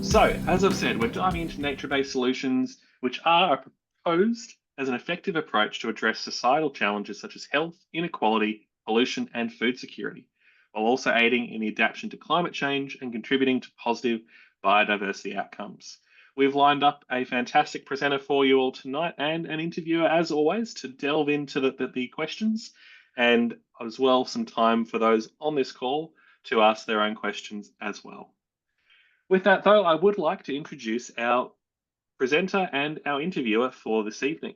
So, as I've said, we're diving into nature-based solutions, which are proposed as an effective approach to address societal challenges such as health, inequality, pollution, and food security, while also aiding in the adaptation to climate change and contributing to positive biodiversity outcomes. We've lined up a fantastic presenter for you all tonight and an interviewer, as always, to delve into the questions, and as well some time for those on this call to ask their own questions as well. With that, though, I would like to introduce our presenter and our interviewer for this evening.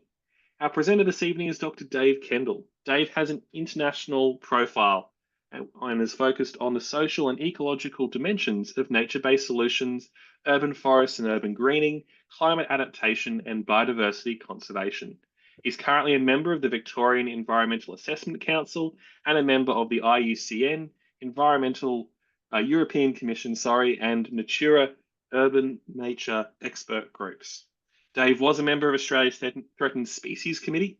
Our presenter this evening is Dr. Dave Kendal. Dave has an international profile and is focused on the social and ecological dimensions of nature-based solutions, urban forests and urban greening, climate adaptation, and biodiversity conservation. He's currently a member of the Victorian Environmental Assessment Council and a member of the IUCN, Environmental European Commission, and NATURA urban nature expert groups. Dave was a member of Australia's Threatened Species Committee,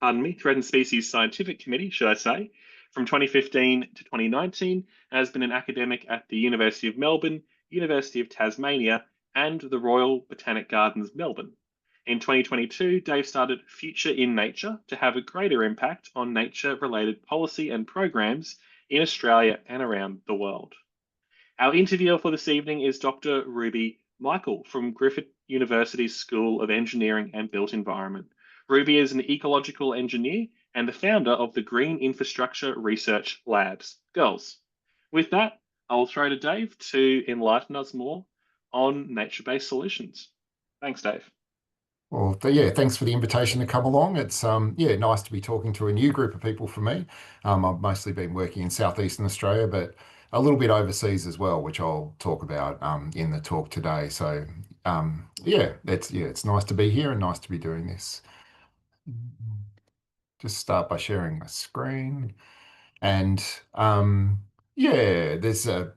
Threatened Species Scientific Committee, should I say, from 2015 to 2019, and has been an academic at the University of Melbourne, University of Tasmania, and the Royal Botanic Gardens Melbourne. In 2022, Dave started Future in Nature to have a greater impact on nature-related policy and programs in Australia and around the world. Our interviewer for this evening is Dr. Ruby Michael from Griffith University's School of Engineering and Built Environment. Ruby is an ecological engineer and the founder of the Green Infrastructure Research Labs, GIRLS. With that, I'll throw to Dave to enlighten us more on nature-based solutions. Thanks, Dave. Well, yeah, thanks for the invitation to come along. It's nice to be talking to a new group of people for me. I've mostly been working in southeastern Australia, but a little bit overseas as well, which I'll talk about in the talk today. So it's nice to be here and nice to be doing this. Just start by sharing my screen. And there's a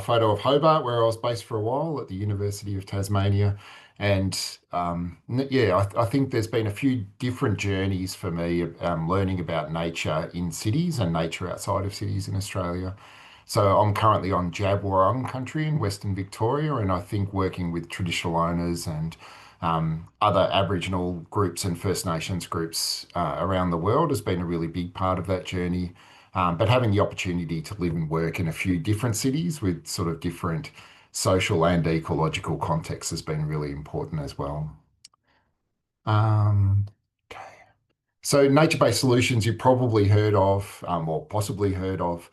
photo of Hobart where I was based for a while at the University of Tasmania. And I think there's been a few different journeys for me learning about nature in cities and nature outside of cities in Australia. So I'm currently on Jabwarung country in Western Victoria, and I think working with traditional owners and other Aboriginal groups and First Nations groups around the world has been a really big part of that journey. But having the opportunity to live and work in a few different cities with sort of different social and ecological contexts has been really important as well. Okay. So nature-based solutions you've probably heard of or possibly heard of.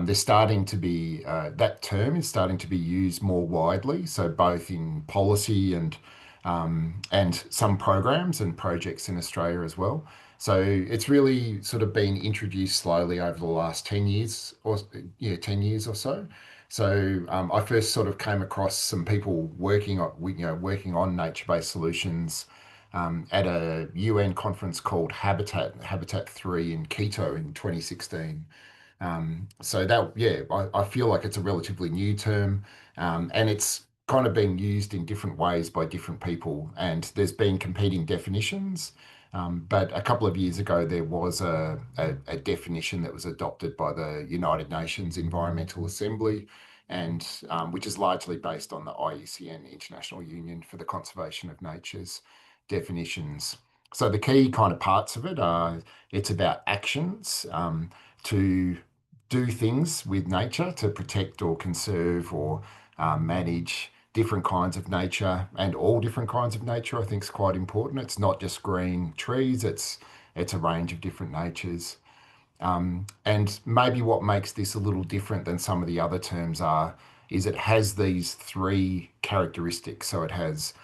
They're starting to be, that term is starting to be used more widely. So both in policy and some programs and projects in Australia as well. So it's really sort of been introduced slowly over the last 10 years or 10 years or so. So I first sort of came across some people working on nature-based solutions at a UN conference called Habitat 3 in Quito in 2016. I feel like it's a relatively new term, and it's kind of being used in different ways by different people, and there's been competing definitions. But a couple of years ago, there was a definition that was adopted by the United Nations Environmental Assembly, and which is largely based on the IUCN, International Union for the Conservation of Nature's definitions. So the key kind of parts of it are it's about actions to do things with nature to protect or conserve or manage different kinds of nature, and all different kinds of nature I think is quite important. It's not just green trees, it's a range of different natures. And maybe what makes this a little different than some of the other terms is it has these three characteristics. So it has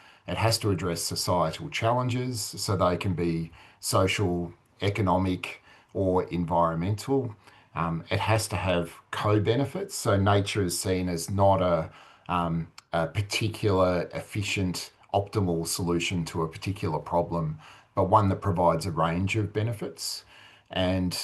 to address societal challenges, so they can be social, economic, or environmental. It has to have co-benefits. So nature is seen as not a particular efficient, optimal solution to a particular problem, but one that provides a range of benefits. And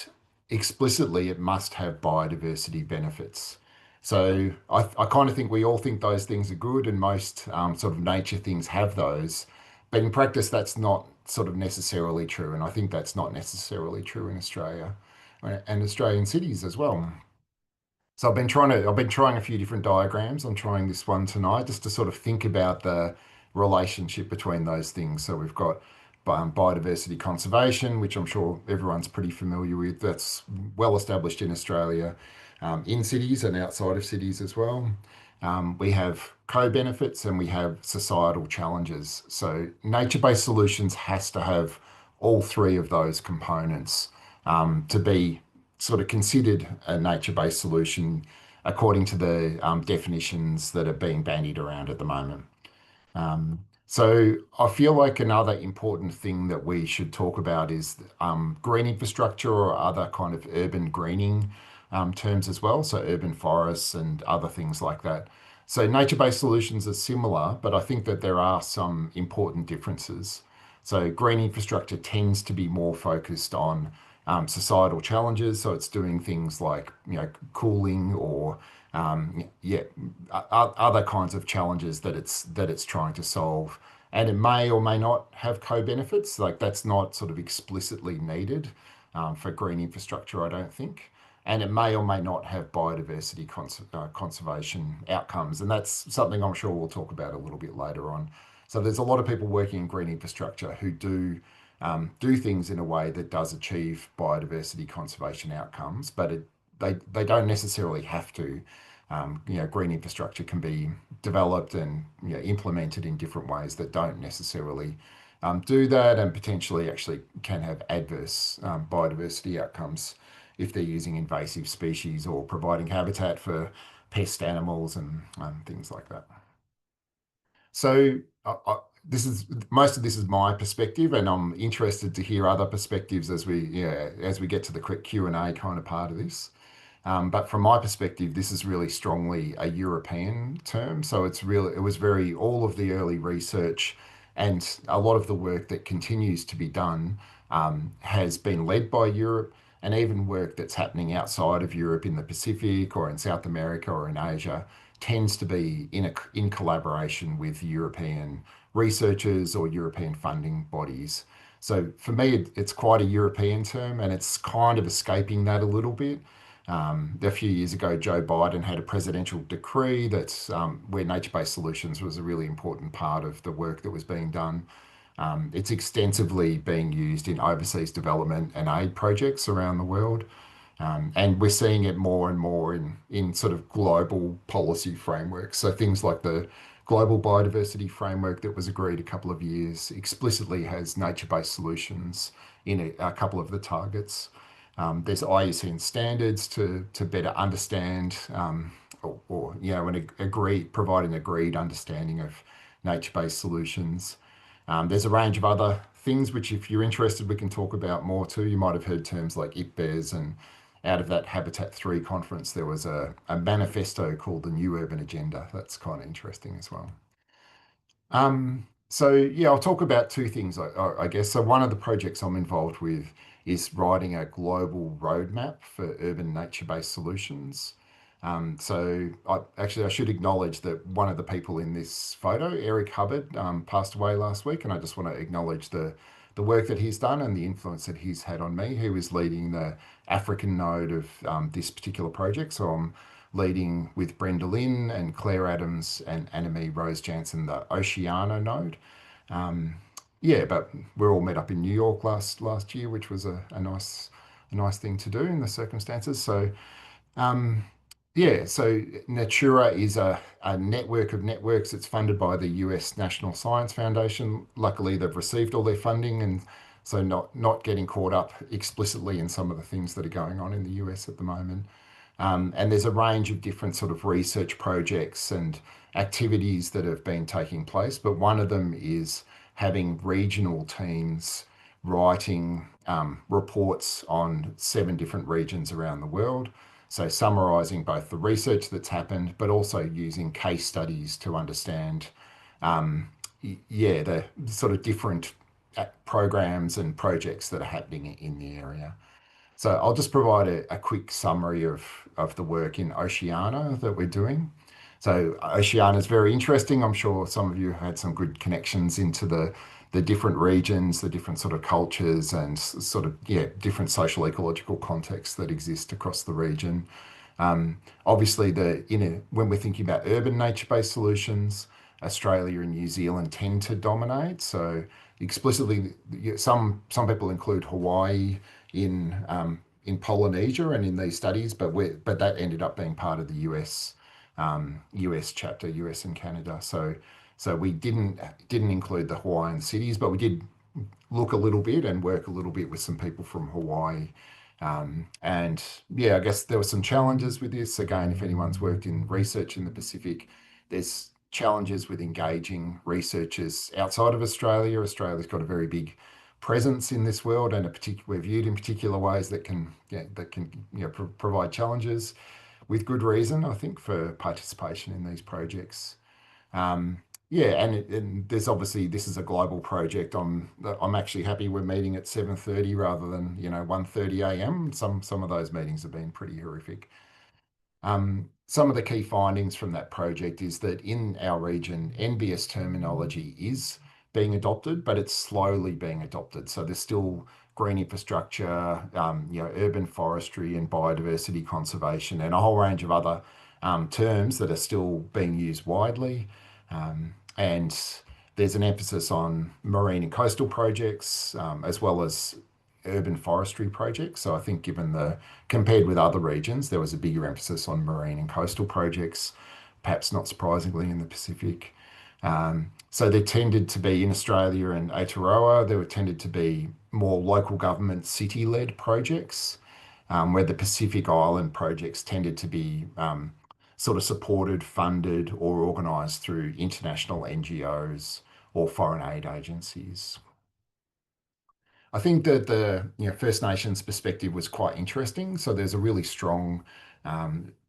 explicitly, it must have biodiversity benefits. So I kind of think we all think those things are good, and most sort of nature things have those. But in practice, that's not sort of necessarily true. And I think that's not necessarily true in Australia and Australian cities as well. So I've been trying a few different diagrams. I'm trying this one tonight just to sort of think about the relationship between those things. So we've got biodiversity conservation, which I'm sure everyone's pretty familiar with. That's well established in Australia, in cities and outside of cities as well. We have co-benefits and we have societal challenges. So nature-based solutions has to have all three of those components to be sort of considered a nature-based solution according to the definitions that are being bandied around at the moment. So I feel like another important thing that we should talk about is green infrastructure or other kind of urban greening terms as well. So urban forests and other things like that. So nature-based solutions are similar, but I think that there are some important differences. So green infrastructure tends to be more focused on societal challenges. So it's doing things like, cooling or yeah, other kinds of challenges that it's trying to solve. And it may or may not have co-benefits. Like that's not sort of explicitly needed for green infrastructure, I don't think. And it may or may not have biodiversity conservation outcomes. And that's something I'm sure we'll talk about a little bit later on. So there's a lot of people working in green infrastructure who do things in a way that does achieve biodiversity conservation outcomes, but they don't necessarily have to. Green infrastructure can be developed and implemented in different ways that don't necessarily do that, and potentially actually can have adverse biodiversity outcomes if they're using invasive species or providing habitat for pest animals and things like that. So this is most of this is my perspective, and I'm interested to hear other perspectives as we get to the quick Q&A kind of part of this. But from my perspective, this is really strongly a European term. So it was very, all of the early research and a lot of the work that continues to be done has been led by Europe, and even work that's happening outside of Europe in the Pacific or in South America or in Asia tends to be in collaboration with European researchers or European funding bodies. So for me, it's quite a European term, and it's kind of escaping that a little bit. A few years ago, Joe Biden had a presidential decree that's where nature-based solutions was a really important part of the work that was being done. It's extensively being used in overseas development and aid projects around the world. And we're seeing it more and more in sort of global policy frameworks. So things like the Global Biodiversity Framework that was agreed a couple of years explicitly has nature-based solutions in a couple of the targets. There's IUCN standards to better understand provide an agreed understanding of nature-based solutions. There's a range of other things which, if you're interested, we can talk about more too. You might have heard terms like IPBES, and out of that Habitat 3 conference, there was a manifesto called the New Urban Agenda. That's kind of interesting as well. So yeah, I'll talk about two things, I guess. So one of the projects I'm involved with is writing a global roadmap for urban nature-based solutions. I should acknowledge that one of the people in this photo, Eric Hubbard, passed away last week, and I just want to acknowledge the work that he's done and the influence that he's had on me. He was leading the African node of this particular project, so I'm leading with Brenda Lynn and Claire Adams and Annemie Rose Jansen, the Oceania node. But we're all met up in New York last year, which was a nice thing to do in the circumstances. So NATURA is a network of networks. It's funded by the US National Science Foundation. Luckily, they've received all their funding, and so not getting caught up explicitly in some of the things that are going on in the US at the moment. And there's a range of different sort of research projects and activities that have been taking place, but one of them is having regional teams writing reports on 7 different regions around the world. So summarising both the research that's happened, but also using case studies to understand, the sort of different programs and projects that are happening in the area. So I'll just provide a quick summary of the work in Oceania that we're doing. So Oceania is very interesting. I'm sure some of you had some good connections into the different regions, the different sort of cultures and different social ecological contexts that exist across the region. Obviously, when we're thinking about urban nature-based solutions, Australia and New Zealand tend to dominate. So explicitly, some people include Hawaii in Polynesia and in these studies, but that ended up being part of the US chapter, US and Canada. So we didn't include the Hawaiian cities, but we did look a little bit and work a little bit with some people from Hawaii. And yeah, I guess there were some challenges with this. Again, if anyone's worked in research in the Pacific, there's challenges with engaging researchers outside of Australia. Australia's got a very big presence in this world, and we're viewed in particular ways that can provide challenges with good reason, I think, for participation in these projects. Yeah, and there's obviously this is a global project. I'm actually happy we're meeting at 7:30 rather than 1:30 a.m. Some of those meetings have been pretty horrific. Some of the key findings from that project is that in our region, NBS terminology is being adopted, but it's slowly being adopted. So there's still green infrastructure, urban forestry and biodiversity conservation, and a whole range of other terms that are still being used widely. And there's an emphasis on marine and coastal projects, as well as urban forestry projects. So I think compared with other regions, there was a bigger emphasis on marine and coastal projects, perhaps not surprisingly in the Pacific. So there tended to be in Australia and Aotearoa, there tended to be more local government city-led projects, where the Pacific Island projects tended to be sort of supported, funded, or organised through international NGOs or foreign aid agencies. I think that the First Nations perspective was quite interesting. So there's a really strong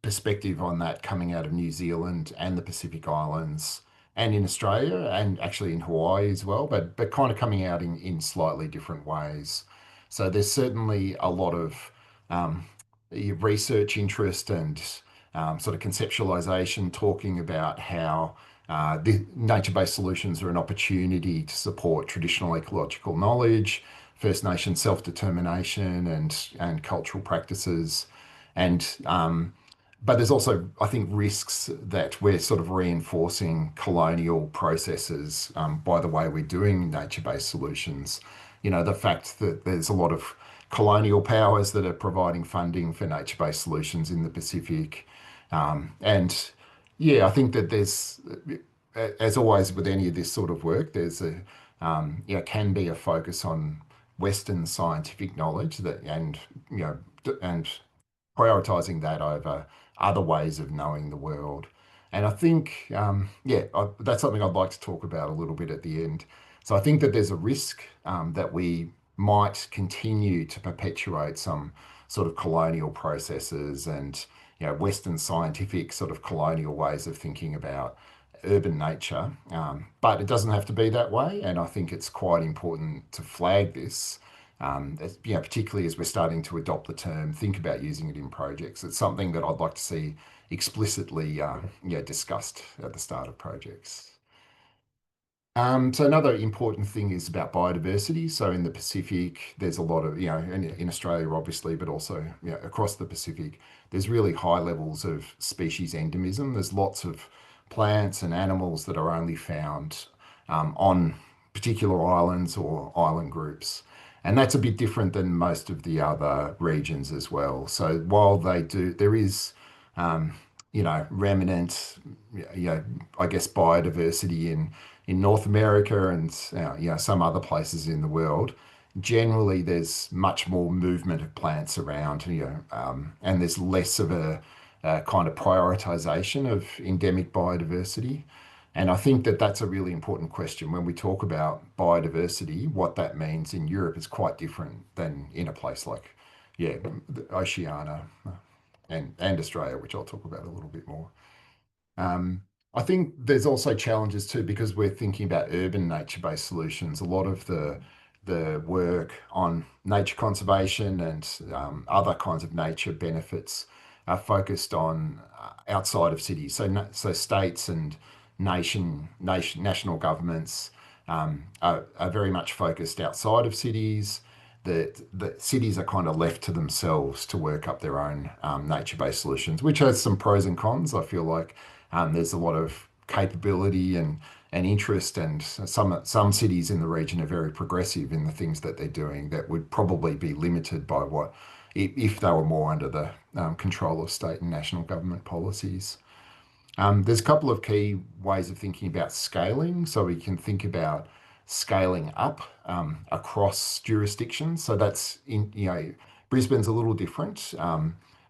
perspective on that coming out of New Zealand and the Pacific Islands and in Australia and actually in Hawaii as well, but kind of coming out in slightly different ways. So there's certainly a lot of research interest and sort of conceptualization talking about how the nature-based solutions are an opportunity to support traditional ecological knowledge, First Nation self-determination and cultural practices. But there's also, I think, risks that we're sort of reinforcing colonial processes by the way we're doing nature-based solutions. The fact that there's a lot of colonial powers that are providing funding for nature-based solutions in the Pacific. And yeah, I think that as always with any of this sort of work, can be a focus on Western scientific knowledge and prioritizing that over other ways of knowing the world. And I think, that's something I'd like to talk about a little bit at the end. So I think that there's a risk that we might continue to perpetuate some sort of colonial processes and Western scientific sort of colonial ways of thinking about urban nature. But it doesn't have to be that way. And I think it's quite important to flag this, particularly as we're starting to adopt the term, think about using it in projects. It's something that I'd like to see explicitly discussed at the start of projects. So another important thing is about biodiversity. So in the Pacific, there's a lot of, in Australia, obviously, but also across the Pacific, there's really high levels of species endemism. There's lots of plants and animals that are only found on particular islands or island groups. And that's a bit different than most of the other regions as well. So while there is, remnant, I guess biodiversity in North America and some other places in the world. Generally, there's much more movement of plants around, and there's less of a kind of prioritization of endemic biodiversity. And I think that that's a really important question when we talk about biodiversity. What that means in Europe is quite different than in a place like, Oceania and Australia, which I'll talk about a little bit more. I think there's also challenges too because we're thinking about urban nature-based solutions. A lot of the work on nature conservation and other kinds of nature benefits are focused on outside of cities. So states and national governments are very much focused outside of cities. the cities are kind of left to themselves to work up their own nature-based solutions, which has some pros and cons. I feel like there's a lot of capability and interest, and some cities in the region are very progressive in the things that they're doing that would probably be limited by what if they were more under the control of state and national government policies. There's a couple of key ways of thinking about scaling. So we can think about scaling up across jurisdictions. So that's Brisbane's a little different,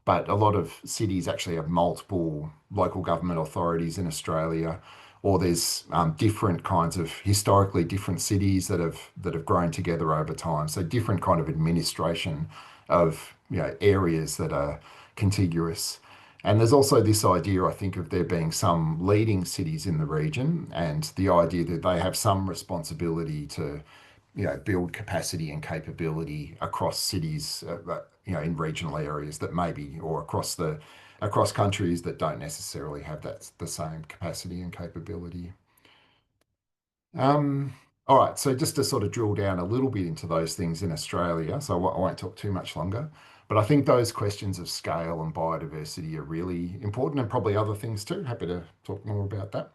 but a lot of cities actually have multiple local government authorities in Australia, or there's different kinds of historically different cities that have grown together over time. So different kind of administration of areas that are contiguous. And there's also this idea, I think, of there being some leading cities in the region, and the idea that they have some responsibility to, build capacity and capability across cities, in regional areas that maybe, or across countries that don't necessarily have the same capacity and capability. All right, so just to sort of drill down a little bit into those things in Australia, so I won't talk too much longer, but I think those questions of scale and biodiversity are really important, and probably other things too. Happy to talk more about that.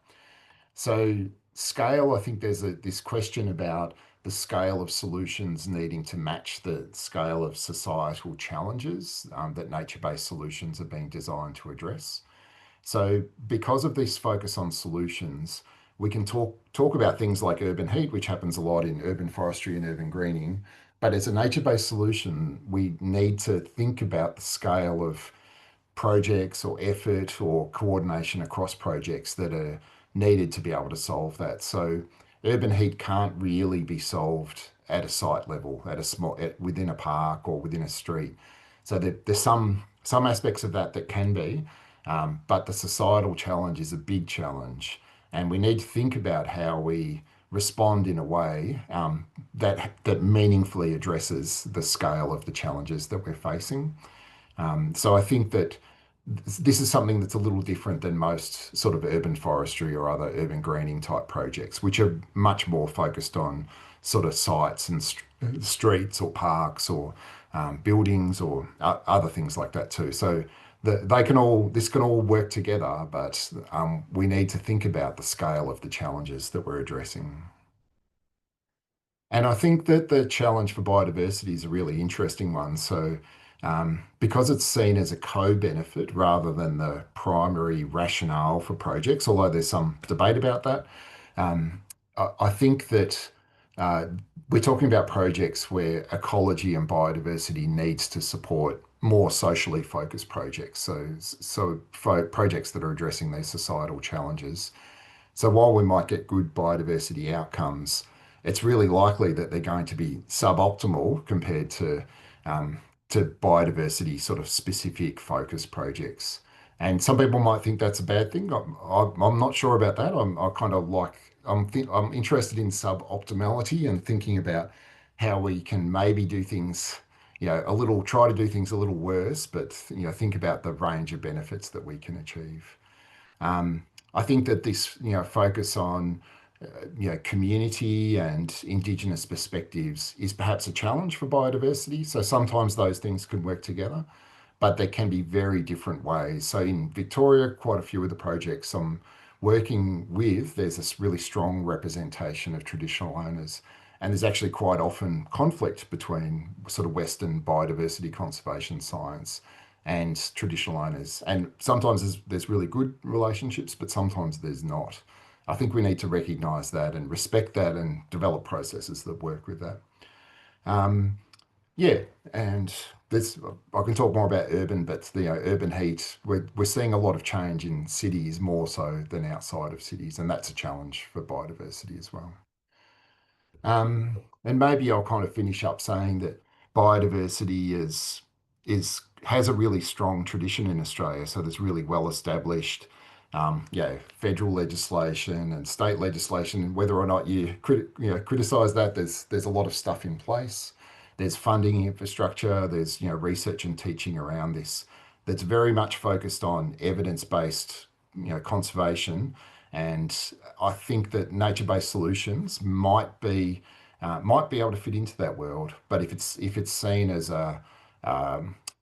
So scale, I think there's this question about the scale of solutions needing to match the scale of societal challenges that nature-based solutions are being designed to address. So because of this focus on solutions, we can talk about things like urban heat, which happens a lot in urban forestry and urban greening. But as a nature-based solution, we need to think about the scale of projects or effort or coordination across projects that are needed to be able to solve that. So urban heat can't really be solved at a site level, within a park or within a street. So there's some aspects of that can be, but the societal challenge is a big challenge, and we need to think about how we respond in a way that meaningfully addresses the scale of the challenges that we're facing. So I think that this is something that's a little different than most sort of urban forestry or other urban greening type projects, which are much more focused on sort of sites and streets or parks or buildings or other things like that too. So this can all work together, but we need to think about the scale of the challenges that we're addressing. And I think that the challenge for biodiversity is a really interesting one. So, because it's seen as a co-benefit rather than the primary rationale for projects, although there's some debate about that, I think that we're talking about projects where ecology and biodiversity needs to support more socially focused projects. So projects that are addressing these societal challenges. So while we might get good biodiversity outcomes, it's really likely that they're going to be suboptimal compared to biodiversity sort of specific focus projects. And some people might think that's a bad thing. I'm not sure about that. I'm interested in suboptimality and thinking about how we can maybe do things, try to do things a little worse, but think about the range of benefits that we can achieve. I think that this, focus on, community and Indigenous perspectives is perhaps a challenge for biodiversity. So sometimes those things can work together, but there can be very different ways. So in Victoria, quite a few of the projects I'm working with, there's this really strong representation of traditional owners. And there's actually quite often conflict between sort of Western biodiversity conservation science and traditional owners. And sometimes there's really good relationships, but sometimes there's not. I think we need to recognise that and respect that and develop processes that work with that. Yeah, and I can talk more about urban, but the urban heat, we're seeing a lot of change in cities more so than outside of cities, and that's a challenge for biodiversity as well. And maybe I'll kind of finish up saying that biodiversity has a really strong tradition in Australia. So there's really well established, federal legislation and state legislation. And whether or not you criticise that, there's a lot of stuff in place. There's funding infrastructure. There's research and teaching around this that's very much focused on evidence-based conservation. And I think that nature-based solutions might be might be able to fit into that world. But if it's seen as a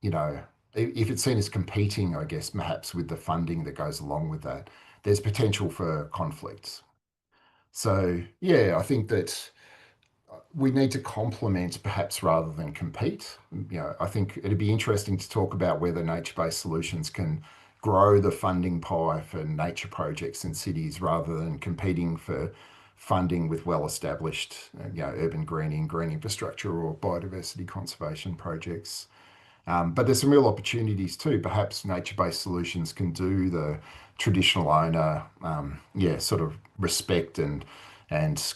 you know, if it's seen as competing, I guess, perhaps with the funding that goes along with that, there's potential for conflicts. So yeah, I think that we need to complement perhaps rather than compete. I think it'd be interesting to talk about whether nature-based solutions can grow the funding pie for nature projects in cities rather than competing for funding with well-established, urban greening, green infrastructure, or biodiversity conservation projects. But there's some real opportunities too. Perhaps nature-based solutions can do the traditional owner, sort of respect and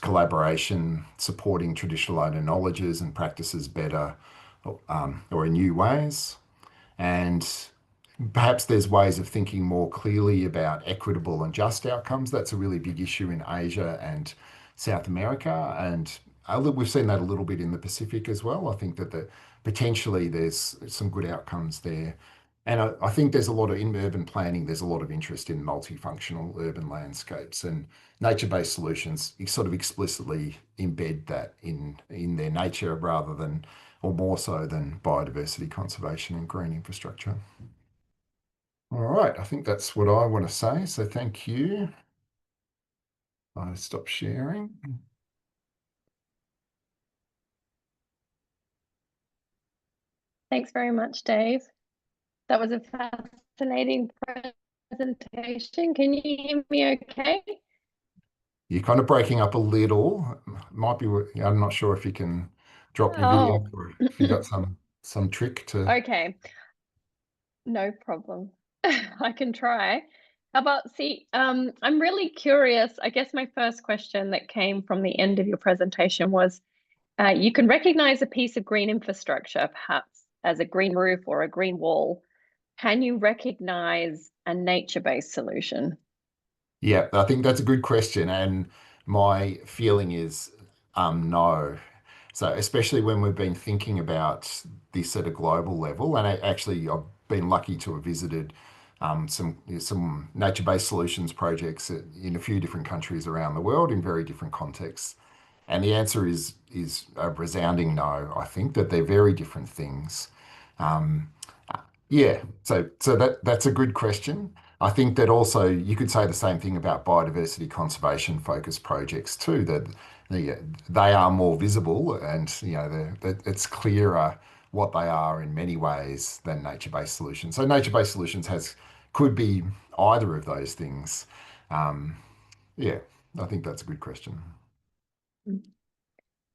collaboration, supporting traditional owner knowledges and practices better, or in new ways. And perhaps there's ways of thinking more clearly about equitable and just outcomes. That's a really big issue in Asia and South America, and we've seen that a little bit in the Pacific as well. I think that potentially there's some good outcomes there. And I think there's a lot of, in urban planning, there's a lot of interest in multifunctional urban landscapes, and nature-based solutions sort of explicitly embed that in their nature rather than, or more so than, biodiversity conservation and green infrastructure. All right, I think that's what I want to say. So thank you. I stop sharing. Thanks very much, Dave. That was a fascinating presentation. Can you hear me okay? You're kind of breaking up a little. Might be, I'm not sure if you can drop your video or if you got some trick to. Okay, no problem. I can try. How about, I'm really curious. I guess my first question that came from the end of your presentation was, you can recognize a piece of green infrastructure, perhaps as a green roof or a green wall. Can you recognize a nature-based solution? Yeah, I think that's a good question. And my feeling is no. So especially when we've been thinking about this at a global level, and I've been lucky to have visited some nature-based solutions projects in a few different countries around the world in very different contexts. And the answer is a resounding no. I think that they're very different things. Um, yeah, so that's a good question. I think that also you could say the same thing about biodiversity conservation focused projects too, that they are more visible, and it's clearer what they are in many ways than nature-based solutions. So nature-based solutions could be either of those things. Yeah, I think that's a good question.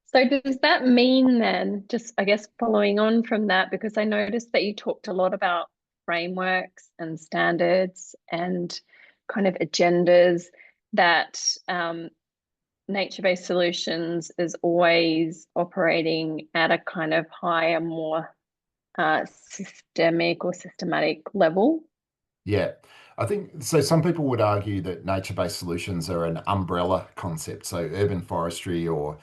So does that mean then, just I guess following on from that, because I noticed that you talked a lot about frameworks and standards and kind of agendas, that nature-based solutions is always operating at a kind of higher, more systemic or systematic level? Yeah, I think so. Some people would argue that nature-based solutions are an umbrella concept. So urban forestry or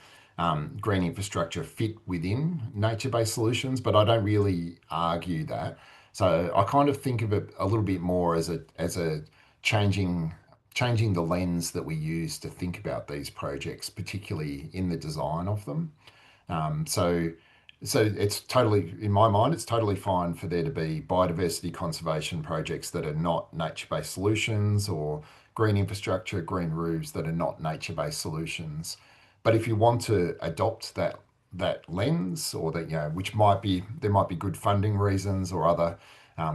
green infrastructure fit within nature-based solutions, but I don't really argue that. So I kind of think of it a little bit more as a changing changing the lens that we use to think about these projects, particularly in the design of them. Um, so, so it's totally, in my mind, it's totally fine for there to be biodiversity conservation projects that are not nature-based solutions, or green infrastructure, green roofs that are not nature-based solutions. But if you want to adopt that lens, or that, which might be, there might be good funding reasons or other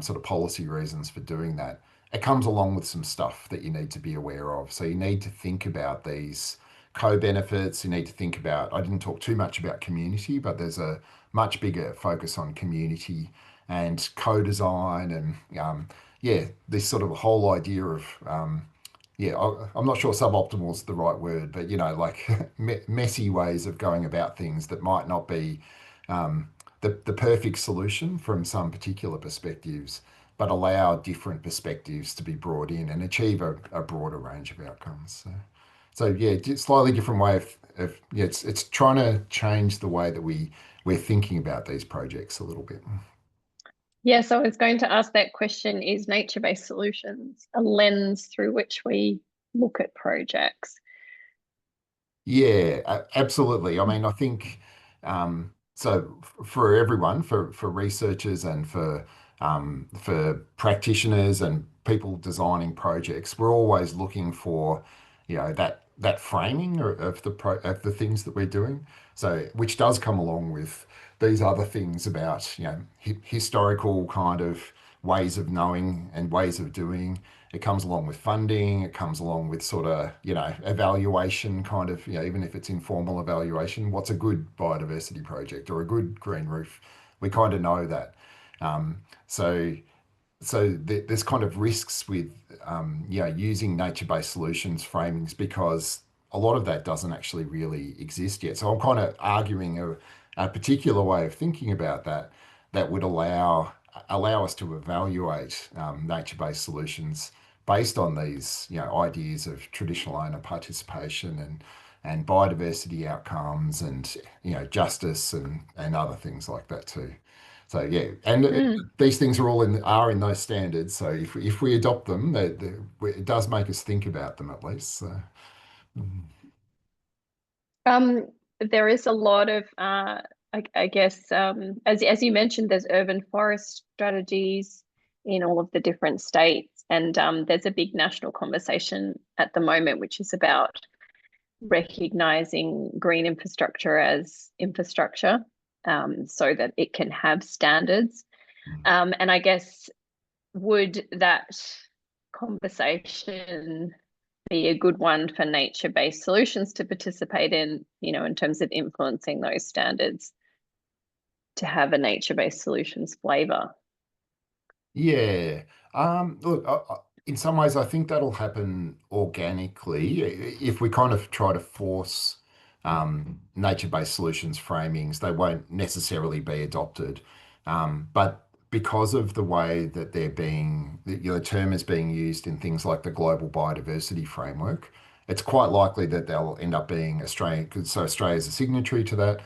sort of policy reasons for doing that. It comes along with some stuff that you need to be aware of. So you need to think about these co-benefits. You need to think about, I didn't talk too much about community, but there's a much bigger focus on community and co-design, and this sort of whole idea of I'm not sure suboptimal is the right word, but like messy ways of going about things that might not be the perfect solution from some particular perspectives, but allow different perspectives to be brought in and achieve a broader range of outcomes. So yeah, slightly different way of it's trying to change the way that we're thinking about these projects a little bit. Yes, I was going to ask that question, is nature-based solutions a lens through which we look at projects? Yeah, absolutely. I mean, I think so for everyone, for researchers and for practitioners and people designing projects, we're always looking for, that framing of of the things that we're doing. So which does come along with these other things about, historical kind of ways of knowing and ways of doing. It comes along with funding. It comes along with sort of, evaluation kind of, even if it's informal evaluation, what's a good biodiversity project or a good green roof? We kind of know that. So there's kind of risks with, using nature-based solutions framings because a lot of that doesn't actually really exist yet. So I'm kind of arguing a particular way of thinking about that that would allow us to evaluate nature-based solutions based on these, ideas of traditional owner participation and biodiversity outcomes and, justice and other things like that too. So yeah, and Mm. these things are in those standards. So if we adopt them, it does make us think about them at least. So, mm. Um, there is a lot of, I guess, as you mentioned, there's urban forest strategies in all of the different states, and there's a big national conversation at the moment, which is about recognizing green infrastructure as infrastructure, so that it can have standards. And I guess, would that conversation be a good one for nature-based solutions to participate in terms of influencing those standards to have a nature-based solutions flavor? Yeah. Look, in some ways, I think that'll happen organically if we kind of try to force nature-based solutions framings. They won't necessarily be adopted, but because of the way that the term is being used in things like the Global Biodiversity Framework, it's quite likely that they'll end up being Australian. So Australia's a signatory to that.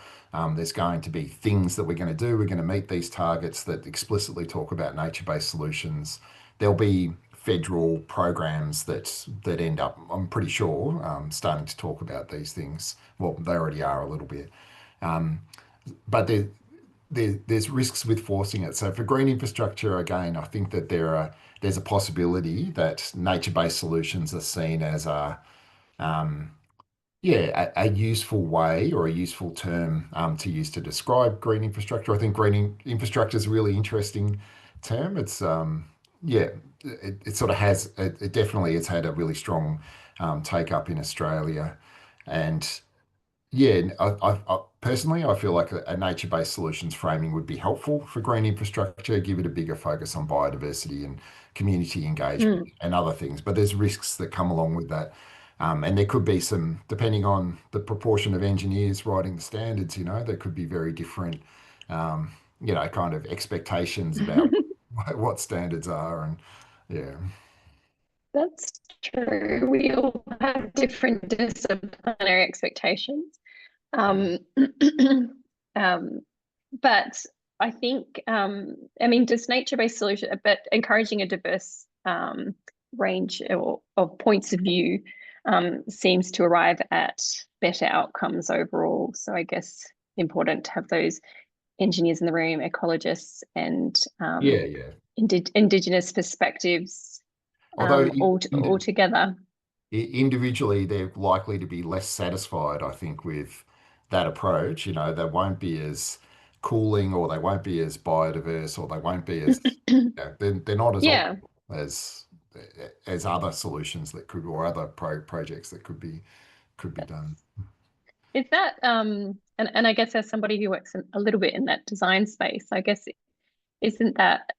There's going to be things that we're going to do. We're going to meet these targets that explicitly talk about nature-based solutions. There'll be federal programs that end up, I'm pretty sure, starting to talk about these things. Well, they already are a little bit, but there's risks with forcing it. So for green infrastructure, again, I think that there's a possibility that nature-based solutions are seen as a useful way or a useful term to use to describe green infrastructure. I think infrastructure is a really interesting term. It's it sort of it definitely has had a really strong take up in Australia, and yeah, personally, I feel like a nature-based solutions framing would be helpful for green infrastructure, give it a bigger focus on biodiversity and community engagement Mm. and other things. But there's risks that come along with that. And there could be some, depending on the proportion of engineers writing the standards, there could be very different, kind of expectations about what standards are. And yeah. That's true. We all have different disciplinary expectations. Um, um, but I think, does nature-based solution, but encouraging a diverse range of points of view seems to arrive at better outcomes overall. So I guess important to have those engineers in the room, ecologists, and Yeah, yeah. Indigenous perspectives Although all together. individually they're likely to be less satisfied, I think, with that approach. They won't be as cooling or they won't be as biodiverse or they won't be as, they're not as Yeah. optimal as other solutions that could or other projects that could be done. Is that and I guess as somebody who works a little bit in that design space, I guess isn't that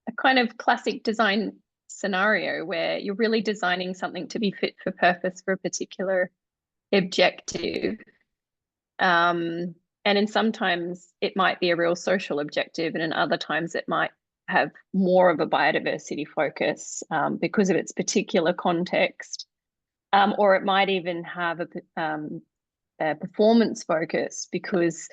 a kind of classic design scenario where you're really designing something to be fit for purpose for a particular objective? And in sometimes it might be a real social objective, and in other times it might have more of a biodiversity focus because of its particular context. Or it might even have a performance focus because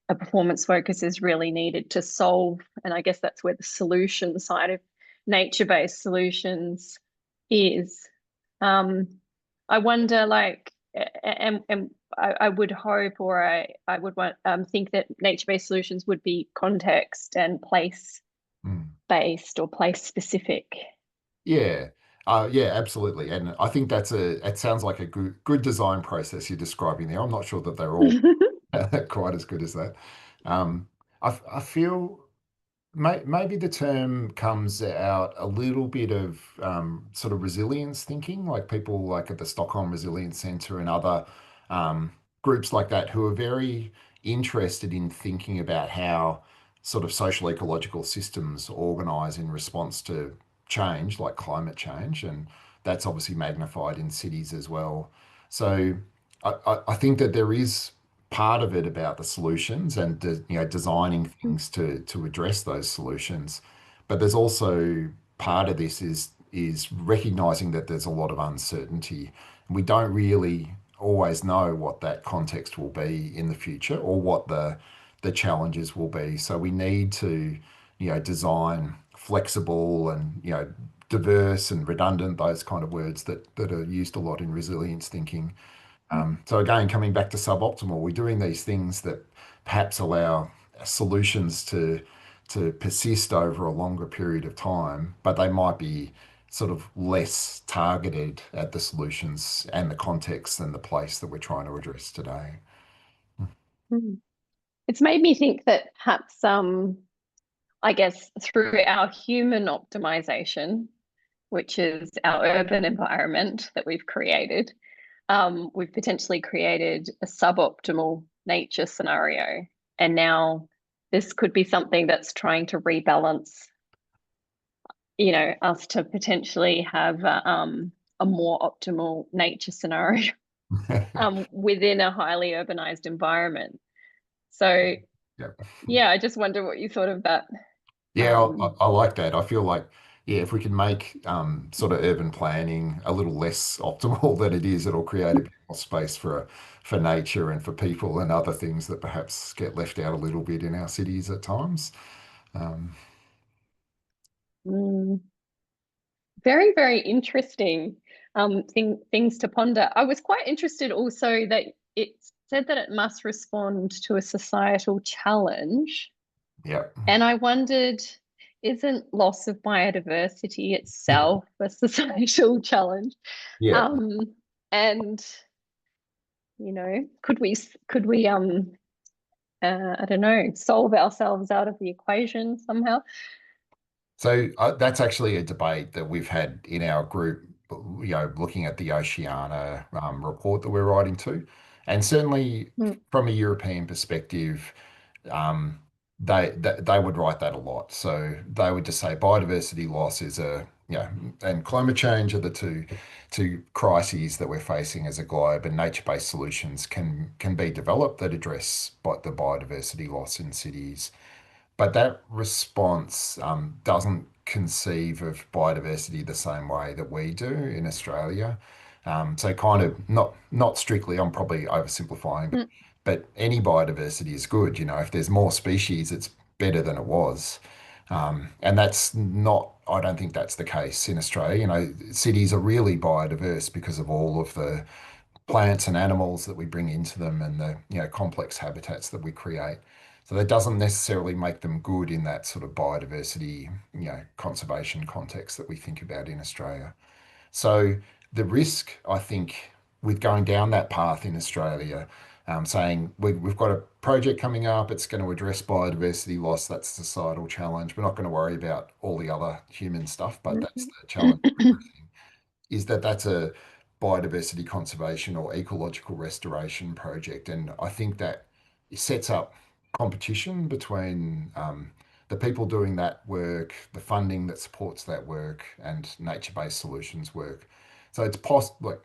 a performance focus is really needed to solve, and I guess that's where the solution side of nature-based solutions is. I wonder, like, and I would hope, or I would want think that nature-based solutions would be context and place-based or place-specific. Yeah. Yeah, absolutely. And I think it sounds like a good design process you're describing there. I'm not sure that they're all quite as good as that. Um, I feel maybe the term comes out a little bit of sort of resilience thinking, like people like at the Stockholm Resilience Centre and other um, groups like that who are very interested in thinking about how sort of social ecological systems organise in response to change, like climate change, and that's obviously magnified in cities as well. So I think that there is part of it about the solutions and designing things to address those solutions, but there's also part of this is recognizing that there's a lot of uncertainty. We don't really always know what that context will be in the future or what the challenges will be. So we need to design flexible and diverse and redundant, those kind of words that are used a lot in resilience thinking. So again, coming back to suboptimal, we're doing these things that perhaps allow solutions to persist over a longer period of time, but they might be sort of less targeted at the solutions and the context and the place that we're trying to address today. Mm. It's made me think that perhaps, I guess, through our human optimization, which is our urban environment that we've created, we've potentially created a suboptimal nature scenario. And now this could be something that's trying to rebalance, us to potentially have a more optimal nature scenario within a highly urbanized environment. So, Yep. yeah, I just wonder what you thought of that. Yeah, Um, I like that. I feel like, yeah, if we can make sort of urban planning a little less optimal than it is, it'll create a bit more space for nature and for people and other things that perhaps get left out a little bit in our cities at times. Um, mm, very, very interesting things to ponder. I was quite interested also that it said that it must respond to a societal challenge. yeah, And I wondered, isn't loss of biodiversity itself a societal challenge? yeah. Um, and could we I don't know, solve ourselves out of the equation somehow? So that's actually a debate that we've had in our group, looking at the Oceania report that we're writing to. And certainly Mm, from a European perspective, um, they would write that a lot. So they would just say biodiversity loss is and climate change are the two crises that we're facing as a globe, and nature-based solutions can be developed that address the biodiversity loss in cities. But that response doesn't conceive of biodiversity the same way that we do in Australia. So kind of not strictly, I'm probably oversimplifying, mm, but any biodiversity is good. If there's more species, it's better than it was. And that's not, I don't think that's the case in Australia. Cities are really biodiverse because of all of the plants and animals that we bring into them and the complex habitats that we create. So that doesn't necessarily make them good in that sort of biodiversity, conservation context that we think about in Australia. So the risk, I think, with going down that path in Australia, saying we've got a project coming up, it's going to address biodiversity loss, that's a societal challenge. We're not going to worry about all the other human stuff, but that's the challenge of mm. everything is that that's a biodiversity conservation or ecological restoration project. And I think that it sets up competition between the people doing that work, the funding that supports that work, and nature-based solutions work. So it's possible,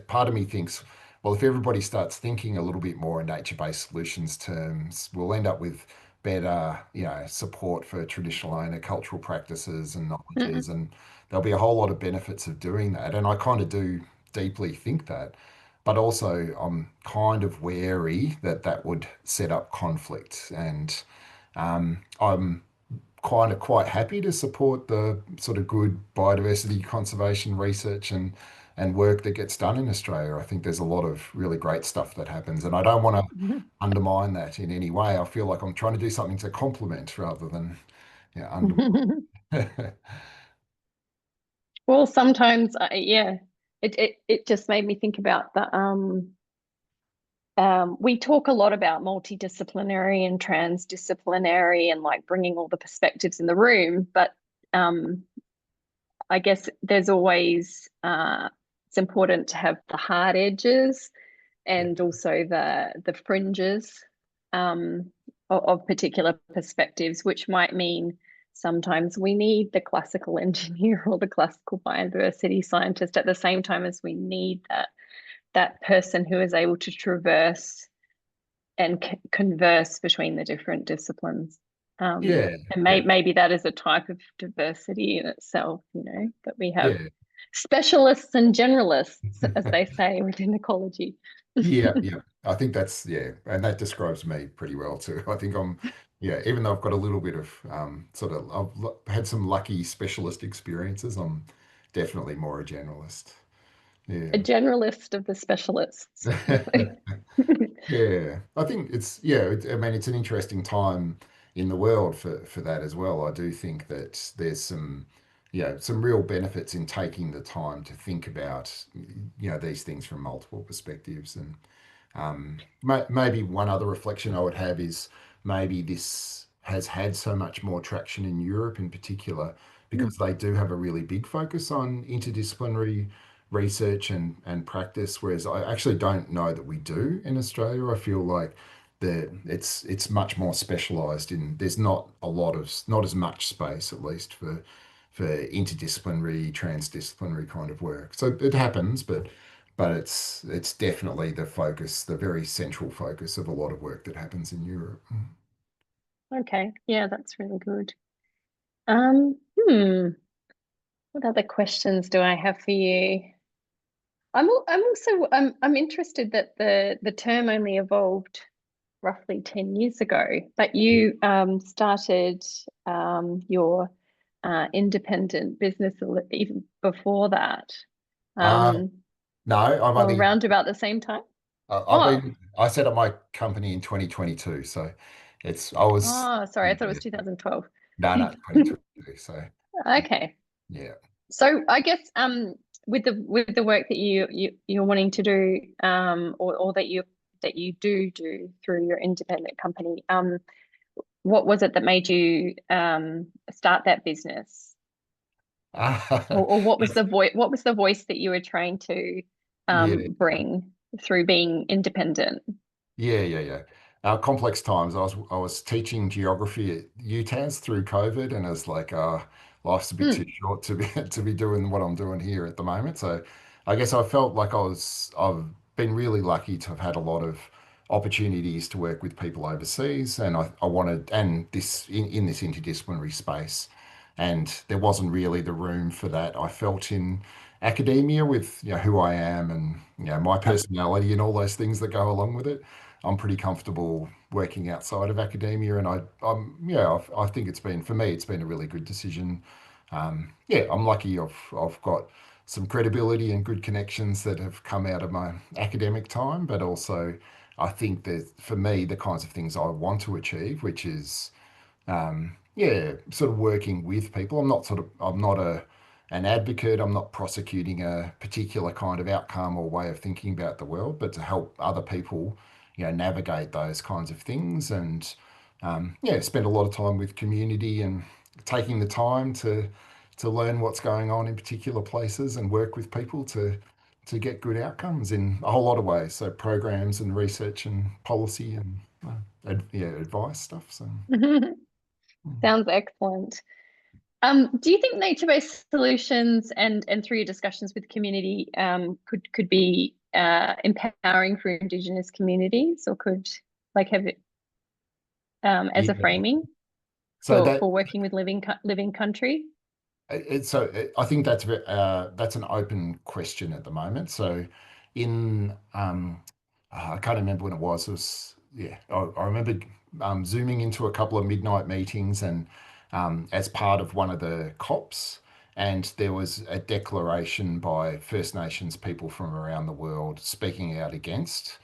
part of me thinks, well, if everybody starts thinking a little bit more in nature-based solutions terms, we'll end up with better, support for traditional owner cultural practices and Mm, knowledges, and there'll be a whole lot of benefits of doing that. And I kind of do deeply think that, but also I'm kind of wary that that would set up conflict. And I'm kind of quite happy to support the sort of good biodiversity conservation research and work that gets done in Australia. I think there's a lot of really great stuff that happens, and I don't want to undermine that in any way. I feel like I'm trying to do something to complement rather than undermine. Well, sometimes, yeah, it just made me think about we talk a lot about multidisciplinary and transdisciplinary and like bringing all the perspectives in the room, but I guess there's always it's important to have the hard edges and also the fringes of particular perspectives, which might mean sometimes we need the classical engineer or the classical biodiversity scientist at the same time as we need that person who is able to traverse and converse between the different disciplines. Yeah, And yeah, maybe that is a type of diversity in itself, that we have yeah. specialists and generalists, as they say within ecology. Yeah, yeah. I think that's, yeah, and that describes me pretty well too. I think I'm, yeah, even though I've got a little bit of I've had some lucky specialist experiences, I'm definitely more a generalist. A Yeah. generalist of the specialists. Yeah, I think I mean, it's an interesting time in the world for that as well. I do think that there's some real benefits in taking the time to think about, these things from multiple perspectives. And maybe one other reflection I would have is maybe this has had so much more traction in Europe in particular because they do have a really big focus on interdisciplinary research and practice, whereas I actually don't know that we do in Australia. I feel like it's much more specialized in there's not as much space at least for interdisciplinary, transdisciplinary kind of work. So it happens, but it's definitely the focus, the very central focus of a lot of work that happens in Europe. Okay, yeah, that's really good. What other questions do I have for you? I'm interested that the term only evolved roughly 10 years ago, but you started your independent business even before that, Uh, no, I've or only around about the same time. Oh, I set up my company in 2022, so I was oh, sorry, I thought it was yeah, 2012. no 2022, so Okay. yeah. So I guess with the work that you're wanting to do or that you do through your independent company, what was it that made you start that business? Or what was the voice that you were trying to Yeah, bring through being independent? yeah. Complex times. I was teaching geography at UTAS through COVID, and I was like, life's a bit too Mm, short to be to be doing what I'm doing here at the moment. So I guess I felt like I've been really lucky to have had a lot of opportunities to work with people overseas, and I wanted and this in this interdisciplinary space, and there wasn't really the room for that. I felt in academia with who I am and my personality and all those things that go along with it. I'm pretty comfortable working outside of academia, and I think it's been for me. It's been a really good decision. Yeah, I'm lucky. I've got some credibility and good connections that have come out of my academic time, but also I think that for me, the kinds of things I want to achieve, which is yeah, sort of working with people. I'm not an advocate. I'm not prosecuting a particular kind of outcome or way of thinking about the world, but to help other people, navigate those kinds of things and yeah, spend a lot of time with community and taking the time to learn what's going on in particular places and work with people to get good outcomes in a whole lot of ways. So programs and research and policy and advice stuff. So. sounds excellent. Do you think nature-based solutions and through your discussions with the community could be empowering for Indigenous communities, or could like have it as a Yeah. framing So for working with living country? I think that's an open question at the moment. So in I can't remember when it was. It was yeah. I remember zooming into a couple of midnight meetings and as part of one of the COPs, and there was a declaration by First Nations people from around the world speaking out against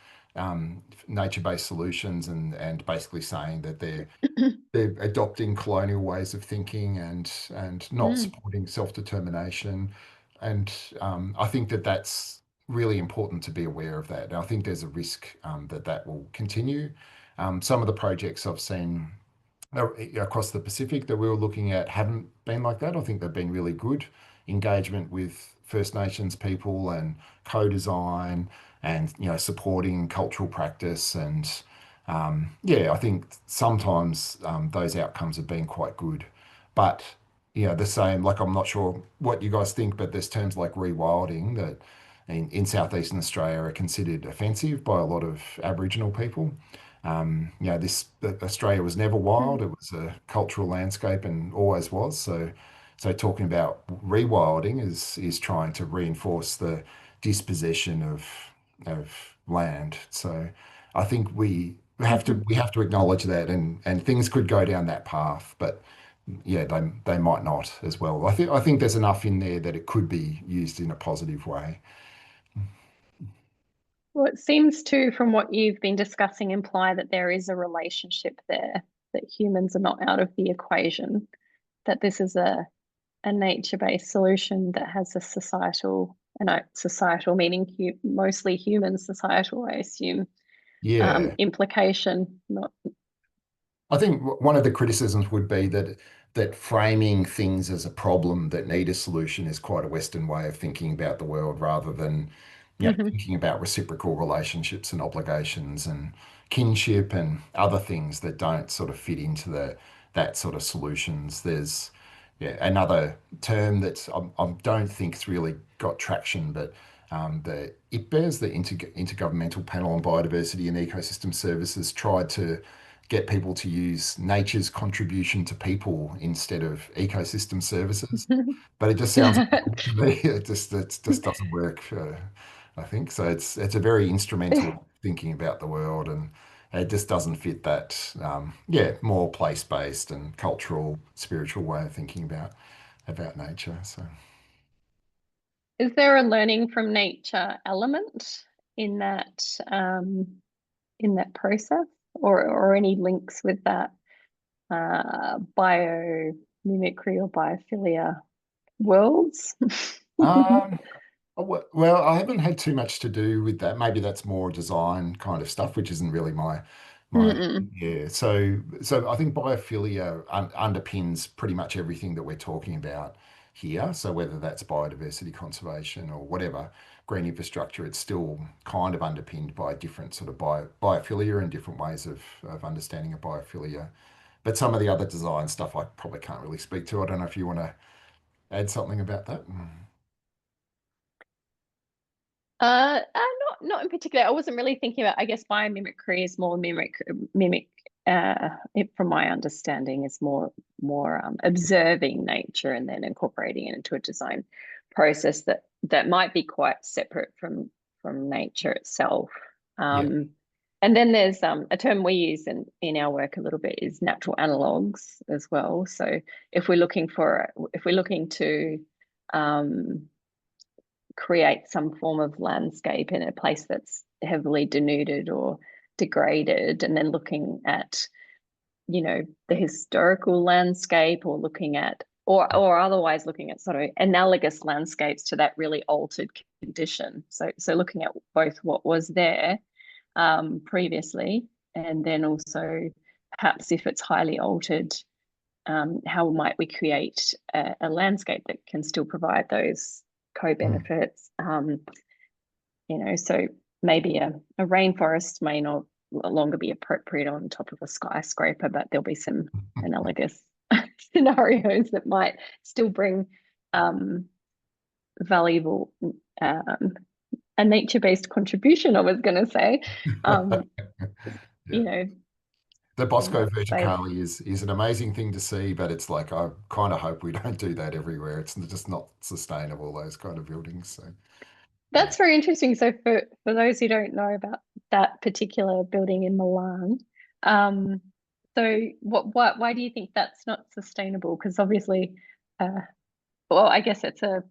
nature-based solutions and basically saying that they're adopting colonial ways of thinking and not Mm. supporting self-determination. And I think that that's really important to be aware of that. And I think there's a risk that that will continue. Some of the projects I've seen across the Pacific that we were looking at haven't been like that. I think they've been really good engagement with First Nations people and co-design and supporting cultural practice and yeah, I think sometimes those outcomes have been quite good. But the same, like I'm not sure what you guys think, but there's terms like rewilding that in southeastern Australia are considered offensive by a lot of Aboriginal people. Australia was never wild; it was a cultural landscape and always was. So talking about rewilding is trying to reinforce the dispossession of land. So I think we have to acknowledge that, and things could go down that path, but yeah, they might not as well. I think there's enough in there that it could be used in a positive way. Well, it seems to, from what you've been discussing, imply that there is a relationship there, that humans are not out of the equation, that this is a nature-based solution that has a societal, and societal meaning mostly human societal, I assume, Yeah. implication, not. I think one of the criticisms would be that framing things as a problem that need a solution is quite a Western way of thinking about the world rather than Mhm. thinking about reciprocal relationships and obligations and kinship and other things that don't sort of fit into that sort of solutions. There's another term that I don't think's really got traction, but the IPBES, the Intergovernmental Panel on Biodiversity and Ecosystem Services, tried to get people to use nature's contribution to people instead of ecosystem services. But it just sounds to me, it just doesn't work. I think so. It's a very instrumental thinking about the world, and it just doesn't fit that more place-based and cultural, spiritual way of thinking about nature. So Is there a learning from nature element in that process, or any links with that biomimicry or biophilia worlds? um, well, I haven't had too much to do with that. Maybe that's more design kind of stuff, which isn't really my Mm-mm. yeah. So I think biophilia underpins pretty much everything that we're talking about here. So whether that's biodiversity conservation or whatever green infrastructure, it's still kind of underpinned by different sort of biophilia and different ways of understanding of biophilia. But some of the other design stuff I probably can't really speak to. I don't know if you want to add something about that. Not in particular. I wasn't really thinking about. I guess biomimicry is more mimic. It, from my understanding, is more observing nature and then incorporating it into a design process that might be quite separate from nature itself. Yeah. And then there's a term we use in our work a little bit is natural analogues as well. So if we're looking to create some form of landscape in a place that's heavily denuded or degraded, and then looking at the historical landscape, or looking at or otherwise looking at sort of analogous landscapes to that really altered condition, so looking at both what was there previously, and then also perhaps if it's highly altered, how might we create a landscape that can still provide those co-benefits. So maybe a rainforest may no longer be appropriate on top of a skyscraper, but there'll be some analogous scenarios that might still bring valuable a nature-based contribution, I was going to say. Yeah. The In Bosco that space. Verticale is an amazing thing to see, but it's like I kind of hope we don't do that everywhere. It's just not sustainable, those kind of buildings. So yeah. That's very interesting. So for those who don't know about that particular building in Milan, so why do you think that's not sustainable? Because obviously well, I guess it's a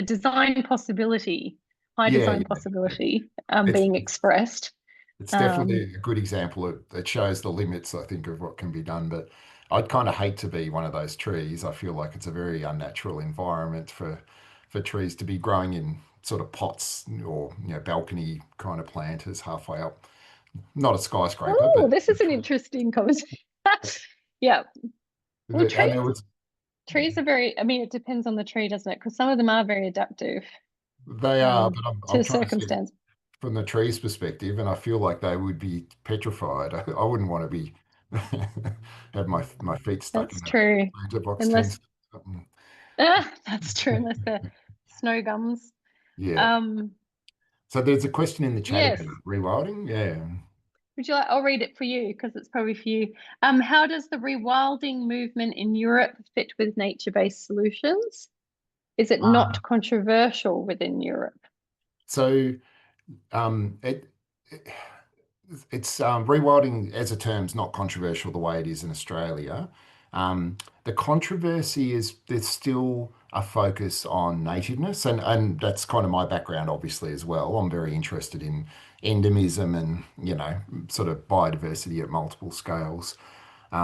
design possibility, high Yeah, design yeah. possibility It's being expressed. it's Um, definitely a good example that shows the limits, I think, of what can be done. But I'd kind of hate to be one of those trees. I feel like it's a very unnatural environment for trees to be growing in sort of pots or balcony kind of planters halfway up. Not a skyscraper, oh, but this is an interesting conversation. Yeah. Well, and there was trees are very, I mean, it depends on the tree, doesn't it? Because some of them are very adaptive they are, but I'm to trying to see it circumstance. from the tree's perspective, and I feel like they would be petrified. I wouldn't want to be have my feet stuck in That's a true. planter box tent. Unless, that's true, unless they're snow gums. Yeah. Um, So there's a question in the chat yes. about rewilding. Yeah. Would you like, I'll read it for you because it's probably for you. How does the rewilding movement in Europe fit with nature-based solutions? Is it Uh, not controversial within Europe? so it it's rewilding as a term is not controversial the way it is in Australia. The controversy is there's still a focus on nativeness, and that's kind of my background, obviously, as well. I'm very interested in endemism and sort of biodiversity at multiple scales.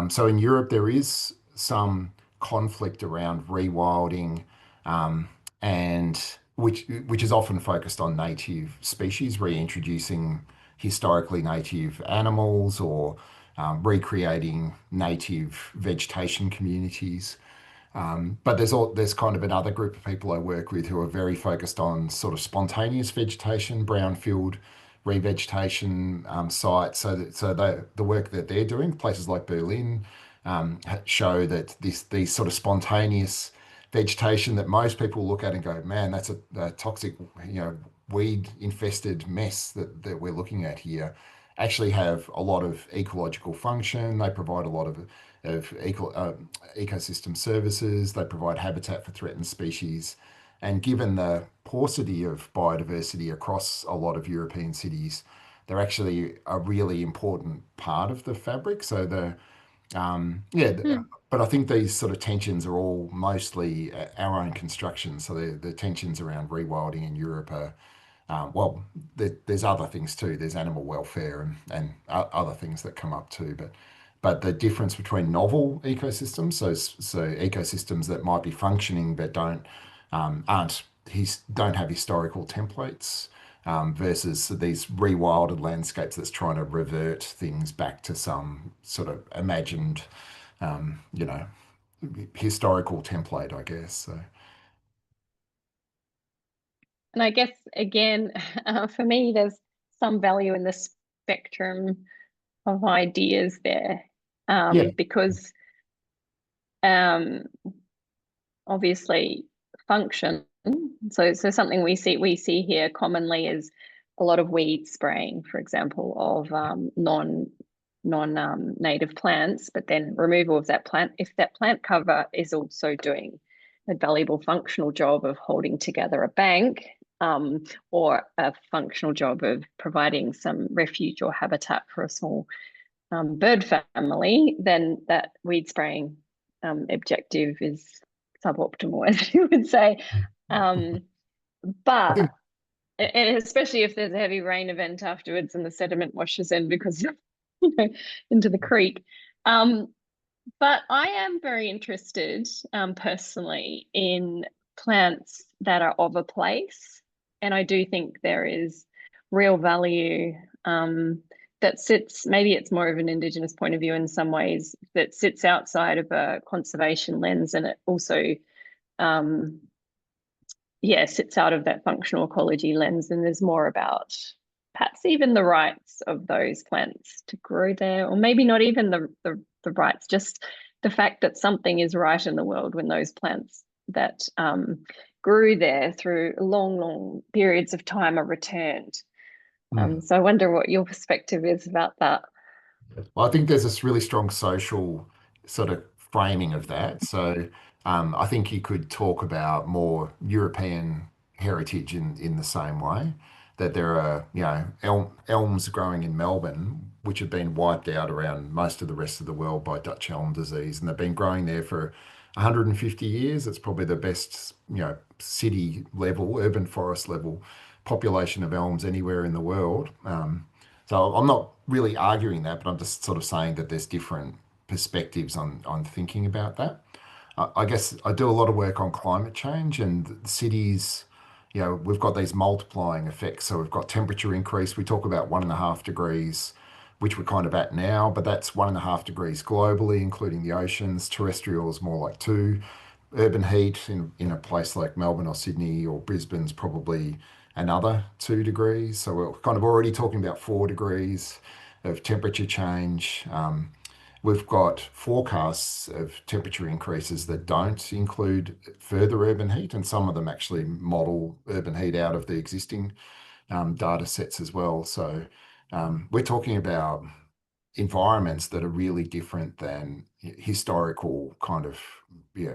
So in Europe, there is some conflict around rewilding, um, and which is often focused on native species, reintroducing historically native animals or recreating native vegetation communities. But there's kind of another group of people I work with who are very focused on sort of spontaneous vegetation, brownfield revegetation sites. The work that they're doing, places like Berlin, show that these sort of spontaneous vegetation that most people look at and go, man, that's a toxic, weed infested mess that we're looking at here, actually have a lot of ecological function. They provide a lot of ecosystem services. They provide habitat for threatened species. And given the paucity of biodiversity across a lot of European cities, they're actually a really important part of the fabric. So Hmm. but I think these sort of tensions are all mostly our own construction. So the tensions around rewilding in Europe are, well, there's other things too. There's animal welfare and other things that come up too. But the difference between novel ecosystems, so ecosystems that might be functioning but aren't don't have historical templates, versus these rewilded landscapes that's trying to revert things back to some sort of imagined, um, you know, historical template, I guess. So And I guess, again, for me, there's some value in the spectrum of ideas there, yeah, because um, obviously function. So something we see here commonly is a lot of weed spraying, for example, of non native plants, but then removal of that plant if that plant cover is also doing a valuable functional job of holding together a bank, or a functional job of providing some refuge or habitat for a small bird family, then that weed spraying objective is suboptimal, as you would say. Um, I but think and especially if there's a heavy rain event afterwards and the sediment washes in because into the creek. Um, but I am very interested, personally, in plants that are of a place, and I do think there is real value, that sits. Maybe it's more of an Indigenous point of view in some ways, that sits outside of a conservation lens, and it also, um, yeah, sits out of that functional ecology lens, and there's more about perhaps even the rights of those plants to grow there, or maybe not even the rights, just the fact that something is right in the world when those plants that grew there through long periods of time are returned. mm. So I wonder what your perspective is about that. Well, I think there's this really strong social sort of framing of that. So I think you could talk about more European heritage in the same way that there are, elms growing in Melbourne, which have been wiped out around most of the rest of the world by Dutch elm disease, and they've been growing there for 150 years. It's probably the best, city level, urban forest level population of elms anywhere in the world. So I'm not really arguing that, but I'm just sort of saying that there's different perspectives on thinking about that. I guess I do a lot of work on climate change and the cities, we've got these multiplying effects. So we've got temperature increase. We talk about 1.5 degrees, which we're kind of at now, but that's 1.5 degrees globally, including the oceans. Terrestrial is more like two. Urban heat in a place like Melbourne or Sydney or Brisbane's probably another 2 degrees. So we're kind of already talking about 4 degrees of temperature change. We've got forecasts of temperature increases that don't include further urban heat, and some of them actually model urban heat out of the existing data sets as well. So we're talking about environments that are really different than historical kind of, yeah,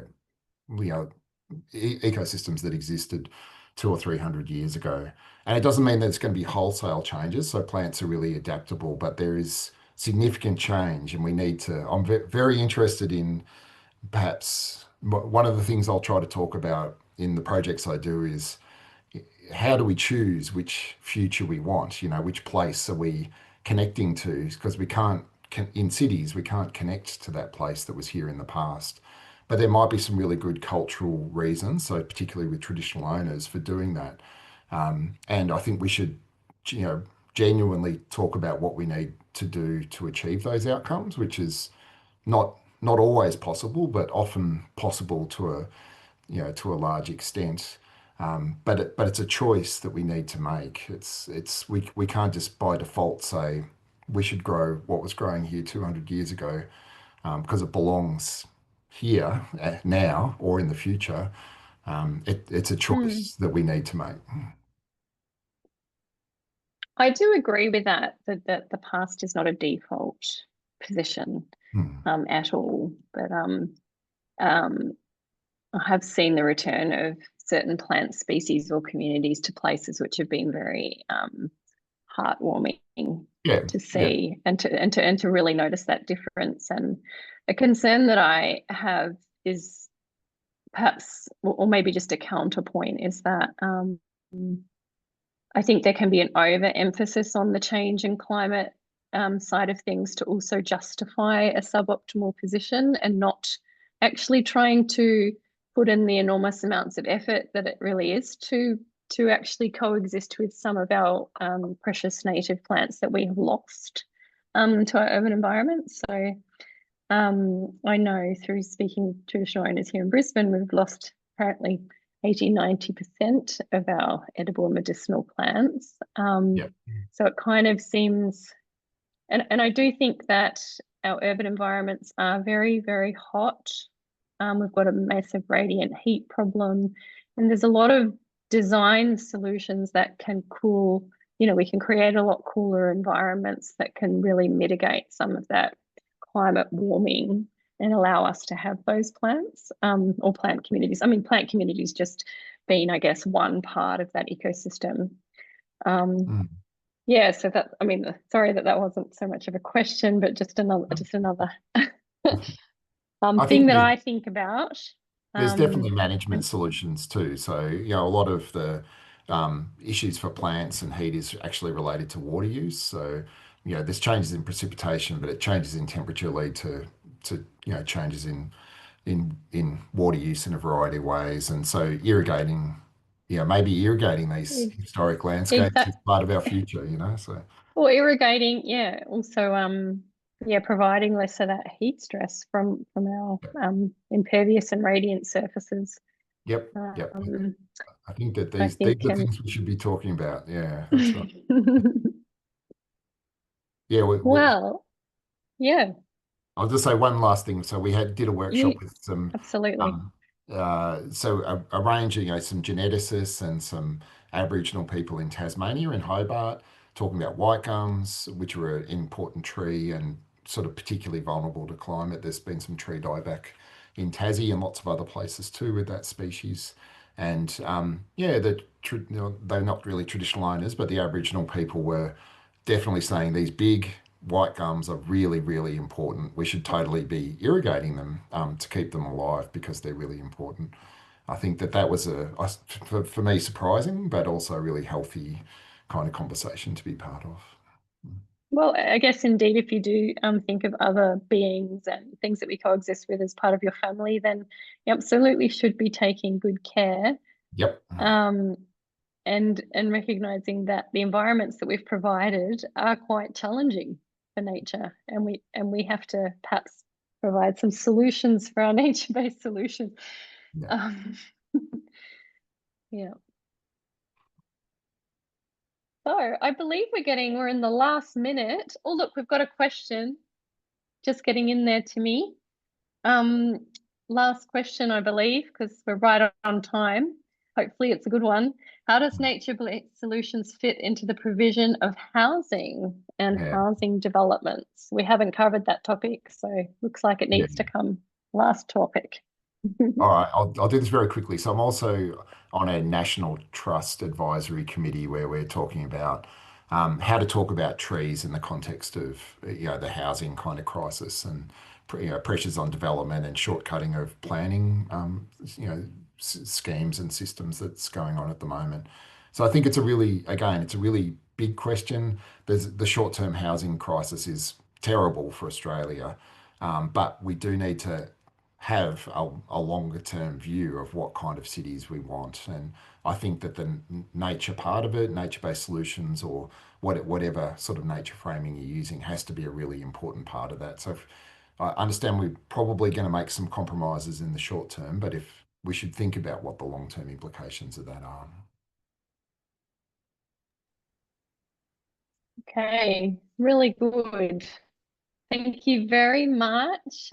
ecosystems that existed 200 or 300 years ago. And it doesn't mean that it's going to be wholesale changes. So plants are really adaptable, but there is significant change, and we need to. I'm very interested in perhaps one of the things I'll try to talk about in the projects I do is how do we choose which future we want? Which place are we connecting to? Because we can't, in cities, we can't connect to that place that was here in the past. But there might be some really good cultural reasons, so particularly with traditional owners for doing that. And I think we should, genuinely talk about what we need to do to achieve those outcomes, which is not always possible, but often possible to a large extent. But it's a choice that we need to make. We can't just by default say we should grow what was growing here 200 years ago because it belongs here now or in the future. It's a choice that we need to make. I do agree with that the past is not a default position at all. But I have seen the return of certain plant species or communities to places which have been very heartwarming to see and to really notice that difference. And a concern that I have is perhaps, or maybe just a counterpoint, is that I think there can be an overemphasis on the change in climate side of things to also justify a suboptimal position, and not actually trying to put in the enormous amounts of effort that it really is to actually coexist with some of our precious native plants that we have lost to our urban environments. So I know through speaking to traditional owners here in Brisbane, we've lost apparently 80–90% of our edible medicinal plants. So it kind of seems, and I do think that our urban environments are very, very hot. We've got a massive radiant heat problem, and there's a lot of design solutions that can cool, we can create a lot cooler environments that can really mitigate some of that climate warming and allow us to have those plants or plant communities. I mean, plant communities just being, I guess, one part of that ecosystem. Yeah, so that, I mean, sorry that wasn't so much of a question, but just another thing that I think about. There's definitely management solutions too. So, a lot of the issues for plants and heat is actually related to water use. So, there's changes in precipitation, but changes in temperature lead to changes in water use in a variety of ways. And so irrigating, maybe irrigating these historic landscapes is part of our future, so. Or irrigating, also providing less of that heat stress from our impervious and radiant surfaces. Yep. I think that these are things we should be talking about. Yeah, that's right. I'll just say one last thing. So we did a workshop with some absolutely. So a range of some geneticists and some Aboriginal people in Tasmania in Hobart talking about white gums, which are an important tree and sort of particularly vulnerable to climate. There's been some tree dieback in Tassie and lots of other places too with that species. And they're not really traditional owners, but the Aboriginal people were definitely saying these big white gums are really, really important. We should totally be irrigating them to keep them alive because they're really important. I think that was for me, surprising, but also a really healthy kind of conversation to be part of. Well, I guess indeed, if you do think of other beings and things that we coexist with as part of your family, then you absolutely should be taking good care. Yep. And recognizing that the environments that we've provided are quite challenging for nature, and we have to perhaps provide some solutions for our nature-based solutions. Yeah. Yeah. So I believe we're in the last minute. Oh, look, we've got a question just getting in there to me. Last question, I believe, because we're right on time. Hopefully it's a good one. How does nature-based solutions fit into the provision of housing and Yeah. housing developments? We haven't covered that topic, so looks like it needs to come last topic. All right, I'll do this very quickly. So I'm also on a National Trust Advisory Committee where we're talking about how to talk about trees in the context of the housing kind of crisis and pressures on development and shortcutting of planning schemes and systems that's going on at the moment. So I think it's a really big question. The short-term housing crisis is terrible for Australia, but we do need to have a longer term view of what kind of cities we want. And I think that the nature part of it, nature-based solutions or whatever sort of nature framing you're using has to be a really important part of that. So I understand we're probably going to make some compromises in the short term, but if we should think about what the long-term implications of that are. Okay, really good. Thank you very much.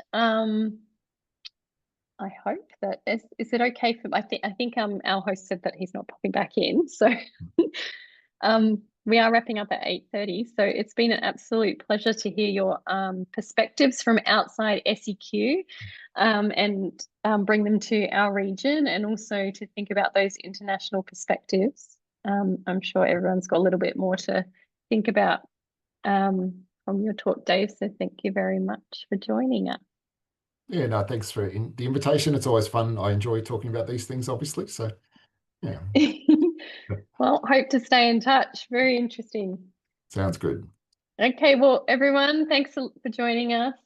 I hope that is it okay for I think our host said that he's not popping back in, so we are wrapping up at 8:30. So it's been an absolute pleasure to hear your perspectives from outside SEQ and bring them to our region, and also to think about those international perspectives. I'm sure everyone's got a little bit more to think about from your talk, Dave. So thank you very much for joining us. Yeah, no, thanks for the invitation. It's always fun. I enjoy talking about these things, obviously. So, yeah. Well, hope to stay in touch. Very interesting. Sounds good. Okay, well, everyone, thanks for joining us,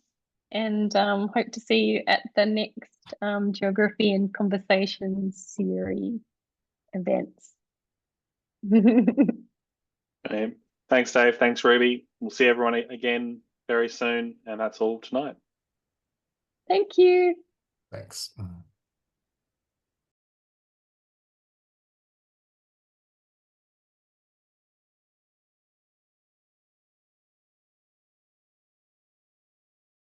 and hope to see you at the next Geography and Conversations series events. Okay. Thanks, Dave. Thanks, Ruby. We'll see everyone again very soon. And that's all tonight. Thank you. Thanks.